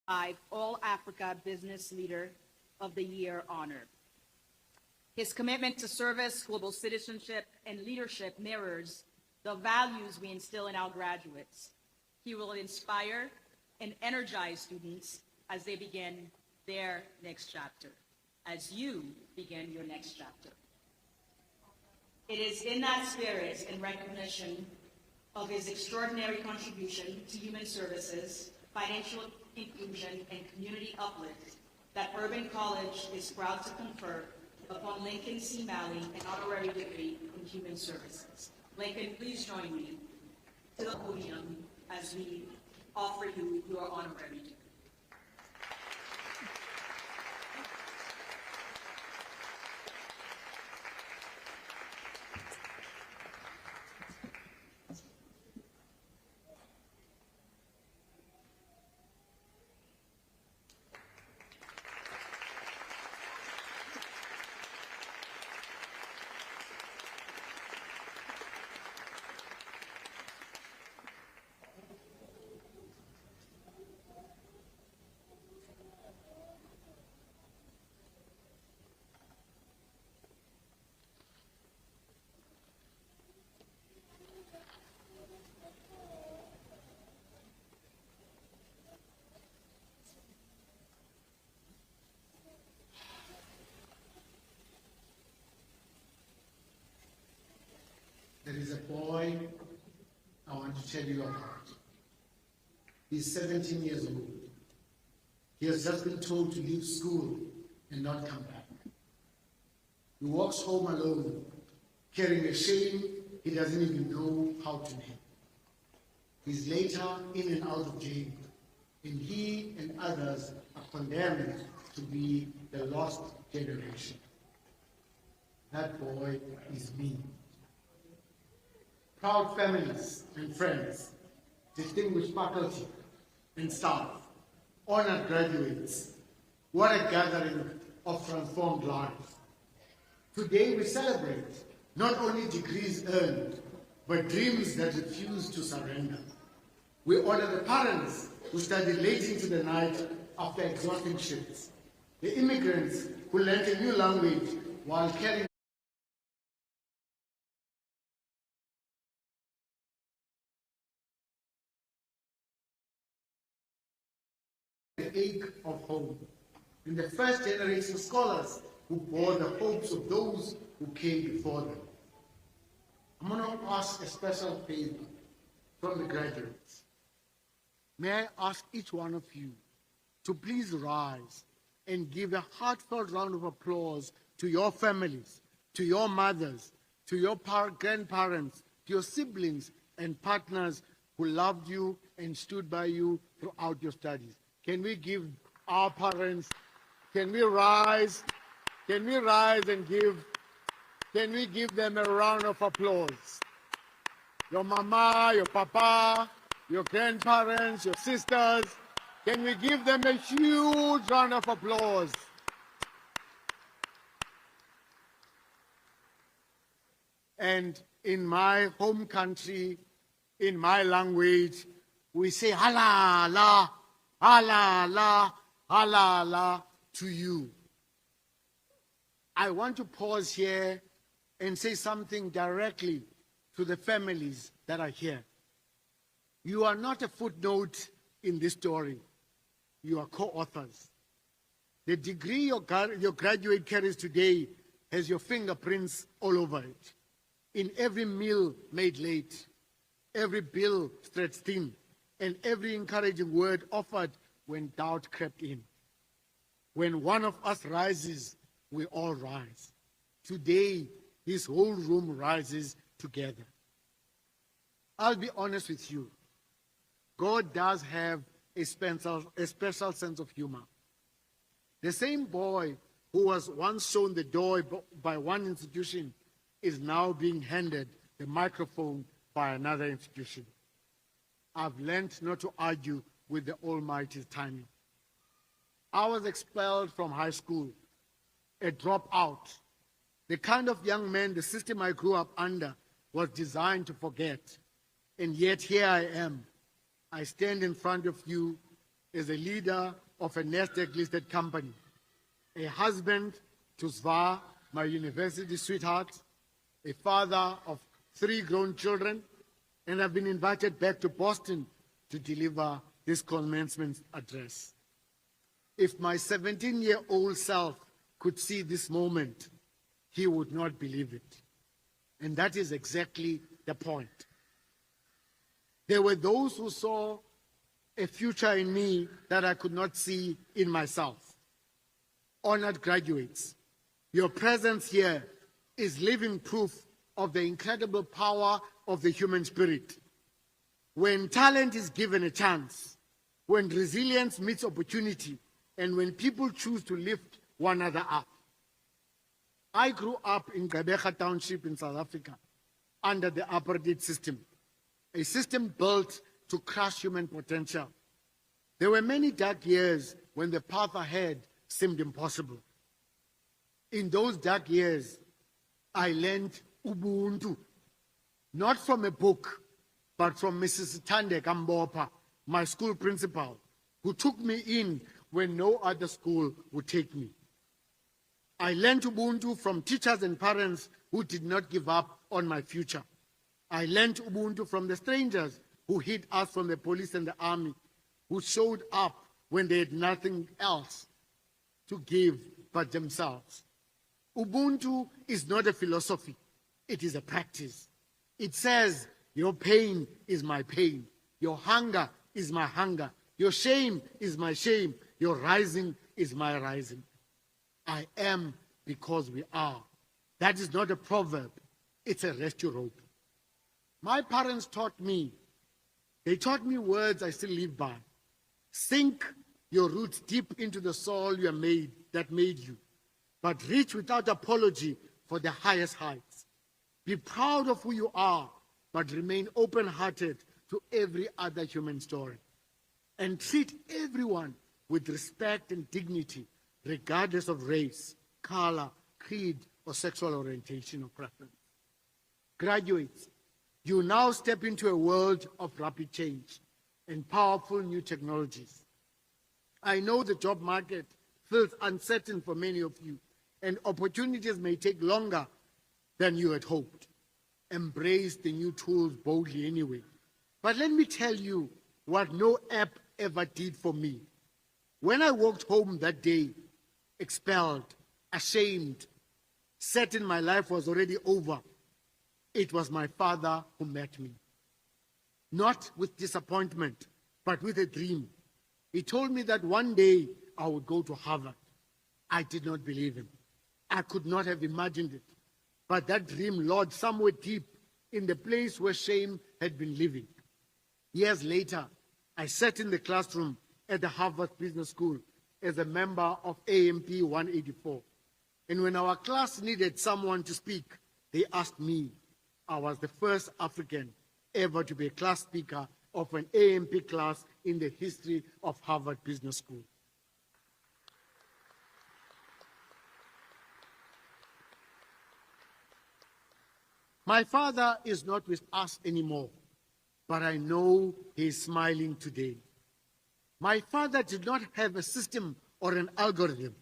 All Africa Business Leader of the Year honor. His commitment to service, global citizenship, and leadership mirrors the values we instill in our graduates. He will inspire and energize students as they begin their next chapter, as you begin your next chapter. It is in that spirit and recognition of his extraordinary contribution to human services, financial inclusion, and community uplift that Urban College is proud to confer upon Lincoln C. Malley an honorary degree in human services. Lincoln, please join me to the podium as we offer you your honorary degree. There is a boy I want to tell you about. He's 17 years old. He has just been told to leave school and not come back. He walks home alone, carrying a shame he doesn't even know how to name. He's later in and out of jail, and he and others are condemned to be the lost generation. That boy is me. Proud families and friends, distinguished faculty and staff, honored graduates, what a gathering of transformed lives. Today we celebrate not only degrees earned, but dreams that refuse to surrender. We honor the parents who studied late into the night after exhausting shifts, the immigrants who learned a new language while carrying the ache of home, and the first generation scholars who bore the hopes of those who came before them. I'm going to ask a special favor from the graduates. May I ask each one of you to please rise and give a heartfelt round of applause to your families, to your mothers, to your grandparents, to your siblings and partners who loved you and stood by you throughout your studies. Can we give our parents, can we rise and give them a round of applause? Your mama, your papa, your grandparents, your sisters, can we give them a huge round of applause? And in my home country, in my language, we say halala, halala, halala to you. I want to pause here and say something directly to the families that are here. You are not a footnote in this story. You are co-authors. The degree your graduate carries today has your fingerprints all over it. In every meal made late, every bill stretched thin, and every encouraging word offered when doubt crept in. When one of us rises, we all rise. Today, this whole room rises together. I'll be honest with you. God does have a special sense of humor. The same boy who was once shown the door by one institution is now being handed the microphone by another institution. I've learned not to argue with the Almighty's timing. I was expelled from high school, a dropout, the kind of young man the system I grew up under was designed to forget. And yet here I am. I stand in front of you as a leader of a Nasdaq-listed company, a husband to Zva, my university sweetheart, a father of 3 grown children, and I've been invited back to Boston to deliver this commencement address. If my 17-year-old self could see this moment, he would not believe it. And that is exactly the point. There were those who saw a future in me that I could not see in myself. Honored graduates, your presence here is living proof of the incredible power of the human spirit. When talent is given a chance, when resilience meets opportunity, and when people choose to lift one another up. I grew up in Gqeberha Township in South Africa under the apartheid system, a system built to crush human potential. There were many dark years when the path ahead seemed impossible. In those dark years, I learned Ubuntu, not from a book, but from Mrs. Tande Kambopa, my school principal, who took me in when no other school would take me. I learned Ubuntu from teachers and parents who did not give up on my future. I learned Ubuntu from the strangers who hid us from the police and the army, who showed up when they had nothing else to give but themselves. Ubuntu is not a philosophy, it is a practice. It says, your pain is my pain, your hunger is my hunger, your shame is my shame, your rising is my rising. I am because we are. That is not a proverb, it's a rescue rope. My parents taught me, they taught me words I still live by. Sink your roots deep into the soil that made you, but reach without apology for the highest heights. Be proud of who you are, but remain open-hearted to every other human story. And treat everyone with respect and dignity, regardless of race, color, creed, or sexual orientation or preference. Graduates, you now step into a world of rapid change and powerful new technologies. I know the job market feels uncertain for many of you, and opportunities may take longer than you had hoped. Embrace the new tools boldly anyway. But let me tell you what no app ever did for me. When I walked home that day, expelled, ashamed, certain my life was already over, it was my father who met me. Not with disappointment, but with a dream. He told me that one day I would go to Harvard. I did not believe him. I could not have imagined it. But that dream lodged somewhere deep in the place where shame had been living. Years later, I sat in the classroom at the Harvard Business School as a member of AMP 184. And when our class needed someone to speak, they asked me. I was the first African ever to be a class speaker of an AMP class in the history of Harvard Business School. My father is not with us anymore, but I know he is smiling today. My father did not have a system or an algorithm.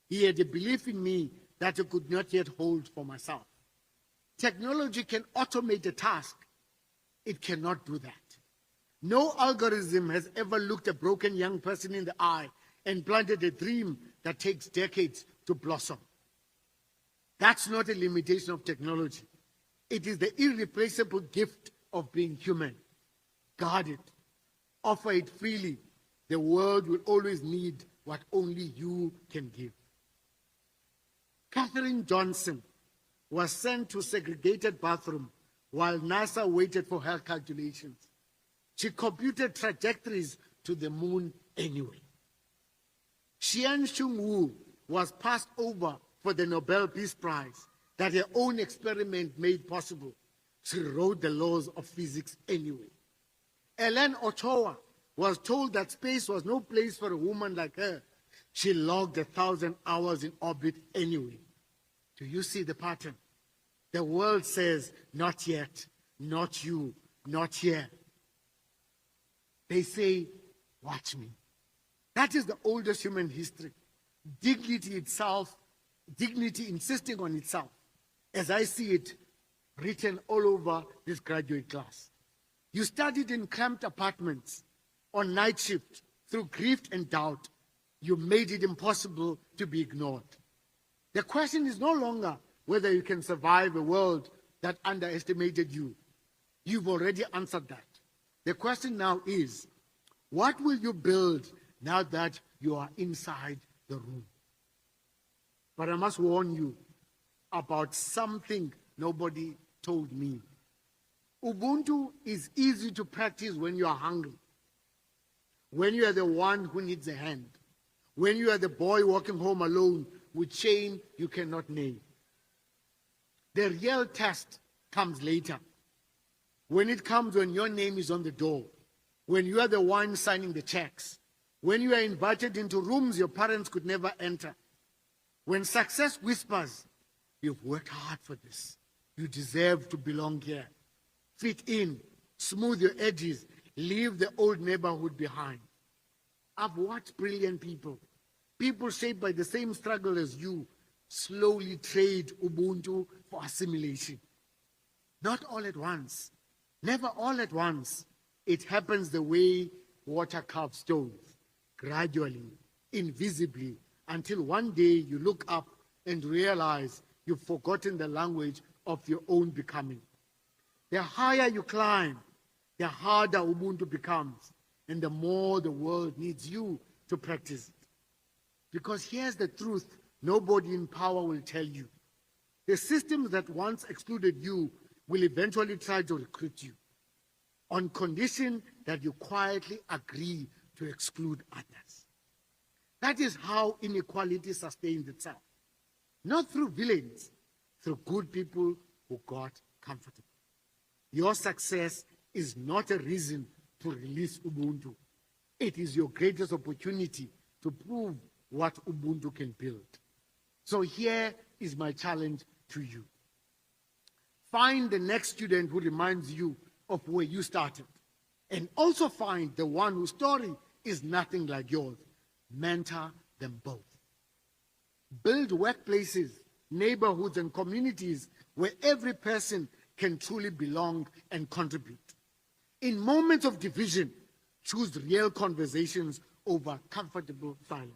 He had a belief in me that I could not yet hold for myself. Technology can automate a task. It cannot do that. No algorithm has ever looked a broken young person in the eye and planted a dream that takes decades to blossom. That's not a limitation of technology. It is the irreplaceable gift of being human. Guard it. Offer it freely. The world will always need what only you can give. Katherine Johnson was sent to a segregated bathroom while NASA waited for her calculations. She computed trajectories to the moon anyway. Xian-Chung Wu was passed over for the Nobel Peace Prize that her own experiment made possible. She wrote the laws of physics anyway. Ellen Ochoa was told that space was no place for a woman like her. She logged 1,000 hours in orbit anyway. Do you see the pattern? The world says, not yet, not you, not here. They say, watch me. That is the oldest human history. Dignity itself, dignity insisting on itself, as I see it written all over this graduate class. You studied in cramped apartments, on night shift, through grief and doubt. You made it impossible to be ignored. The question is no longer whether you can survive a world that underestimated you. You've already answered that. The question now is, what will you build now that you are inside the room? But I must warn you about something nobody told me. Ubuntu is easy to practice when you are hungry, when you are the one who needs a hand, when you are the boy walking home alone with chain you cannot name. The real test comes later. When it comes when your name is on the door, when you are the one signing the checks, when you are invited into rooms your parents could never enter, when success whispers, you've worked hard for this, you deserve to belong here, fit in, smooth your edges, leave the old neighborhood behind. I've watched brilliant people shaped by the same struggle as you, slowly trade Ubuntu for assimilation. Not all at once, never all at once. It happens the way water carves stones, gradually, invisibly, until one day you look up and realize you've forgotten the language of your own becoming. The higher you climb, the harder Ubuntu becomes, and the more the world needs you to practice it. Because here's the truth nobody in power will tell you. The systems that once excluded you will eventually try to recruit you, on condition that you quietly agree to exclude others. That is how inequality sustains itself. Not through villains, through good people who got comfortable. Your success is not a reason to release Ubuntu. It is your greatest opportunity to prove what Ubuntu can build. So here is my challenge to you. Find the next student who reminds you of where you started. And also find the one whose story is nothing like yours. Mentor them both. Build workplaces, neighborhoods, and communities where every person can truly belong and contribute. In moments of division, choose real conversations over comfortable silence.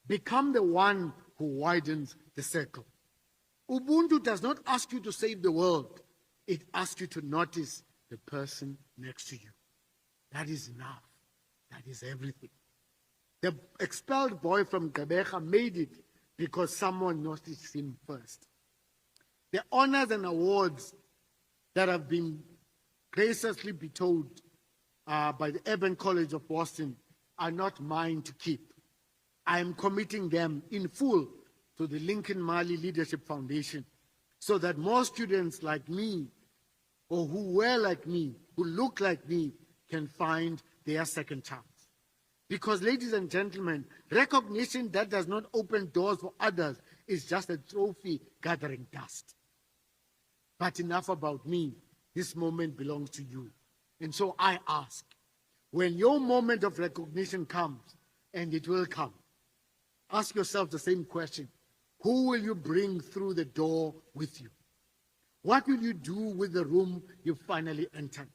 Become the one who widens the circle. Ubuntu does not ask you to save the world. It asks you to notice the person next to you. That is enough. That is everything. The expelled boy from Gqeberha made it because someone noticed him first. The honors and awards that have been graciously bestowed by the Urban College of Boston are not mine to keep. I am committing them in full to the Lincoln Mali Leadership Foundation so that more students like me, or who were like me, who look like me, can find their second chance. Because, ladies and gentlemen, recognition that does not open doors for others is just a trophy gathering dust. But enough about me. This moment belongs to you. And so I ask, when your moment of recognition comes, and it will come, ask yourself the same question. Who will you bring through the door with you? What will you do with the room you finally entered?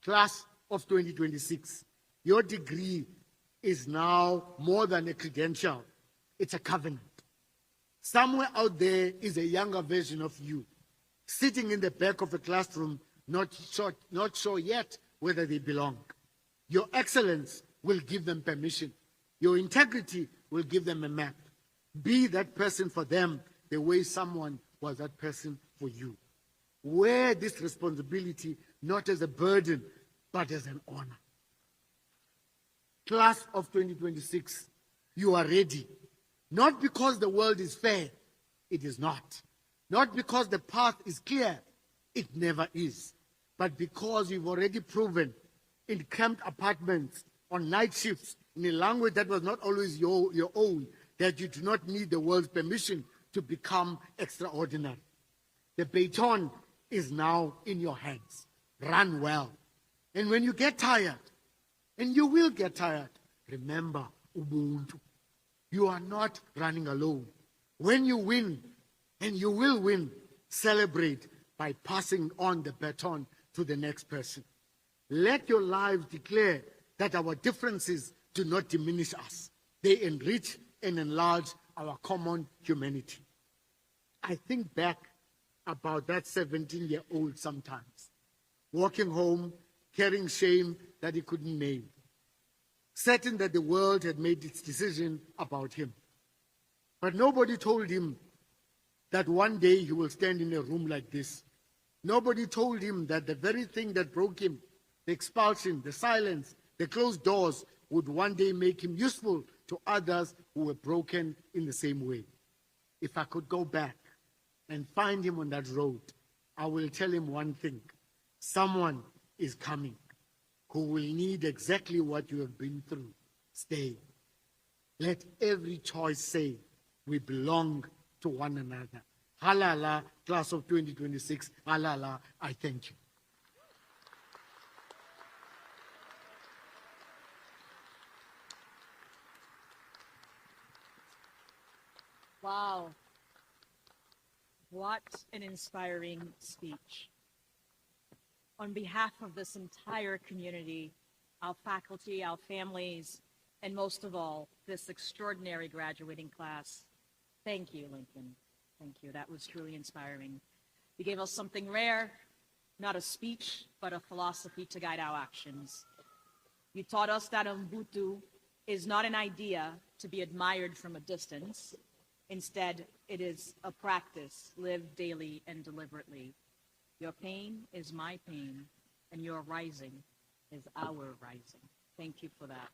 Class of 2026, your degree is now more than a credential. It's a covenant. Somewhere out there is a younger version of you, sitting in the back of a classroom, not sure yet whether they belong. Your excellence will give them permission. Your integrity will give them a map. Be that person for them the way someone was that person for you. Wear this responsibility not as a burden, but as an honor. Class of 2026, you are ready. Not because the world is fair, it is not. Not because the path is clear, it never is. But because you've already proven in cramped apartments, on night shifts, in a language that was not always your own, that you do not need the world's permission to become extraordinary. The baton is now in your hands. Run well. And when you get tired, and you will get tired, remember Ubuntu. You are not running alone. When you win, and you will win, celebrate by passing on the baton to the next person. Let your lives declare that our differences do not diminish us. They enrich and enlarge our common humanity. I think back about that 17-year-old sometimes, walking home, carrying shame that he couldn't name, certain that the world had made its decision about him. But nobody told him that one day he will stand in a room like this. Nobody told him that the very thing that broke him, the expulsion, the silence, the closed doors, would one day make him useful to others who were broken in the same way. If I could go back and find him on that road, I will tell him one thing. Someone is coming who will need exactly what you have been through. Stay. Let every choice say, we belong to one another. Halala, class of 2026. Halala, I thank you. Wow. What an inspiring speech. On behalf of this entire community, our faculty, our families, and most of all, this extraordinary graduating class, thank you, Lincoln. Thank you. That was truly inspiring. You gave us something rare, not a speech, but a philosophy to guide our actions. You taught us that Ubuntu is not an idea to be admired from a distance. Instead, it is a practice lived daily and deliberately. Your pain is my pain, and your rising is our rising. Thank you for that.